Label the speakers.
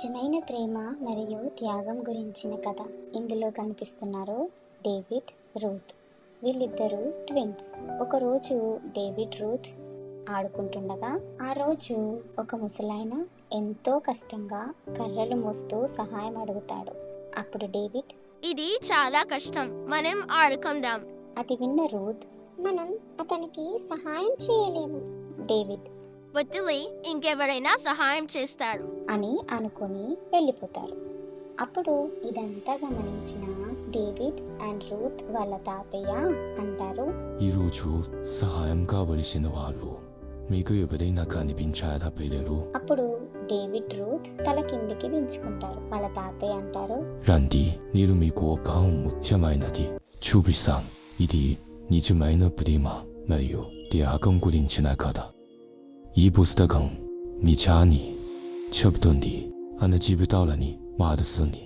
Speaker 1: నిజమైన ప్రేమ మరియు త్యాగం గురించిన కథ. ఇందులో కనిపిస్తున్నారు డేవిడ్, రూత్. వీళ్ళిద్దరూ ట్విన్స్. ఒకరోజు డేవిడ్, రూత్ ఆడుకుంటుండగా ఆ రోజు ఒక ముసలాయన ఎంతో కష్టంగా కర్రలు మోస్తూ సహాయం అడుగుతాడు. అప్పుడు డేవిడ్,
Speaker 2: ఇది చాలా కష్టం, మనం ఆడుకుందాం.
Speaker 1: అది విన్న రూత్, మనం అతనికి సహాయం చేయలేము. డేవిడ్,
Speaker 2: వదిలి ఇంకెవరైనా సహాయం చేస్తారు
Speaker 1: అని అనుకుని వెళ్ళిపోతారు. అప్పుడు ఇదంతా గమనించిన డేవిడ్ అండ్ రూత్ వాళ్ళ తాతయ్య అంటారు,
Speaker 3: ఈరోజు సహాయం కావలసిన వాళ్ళు మీకు ఎవరైనా కనిపించారా పిల్లలు?
Speaker 1: అప్పుడు డేవిడ్, రూత్ తల కిందికి దించుకుంటారు. వాళ్ళ తాతయ్య అంటారు,
Speaker 3: రండి, నేను మీకు ఒక ముఖ్యమైనది చూపిస్తాం. ఇది నిజమైన ప్రేమ మరియు త్యాగం గురించిన కథ. ఈ పుస్తకం నిజాన్ని చెబుతుంది, మన జీవితాలని మారుస్తుంది.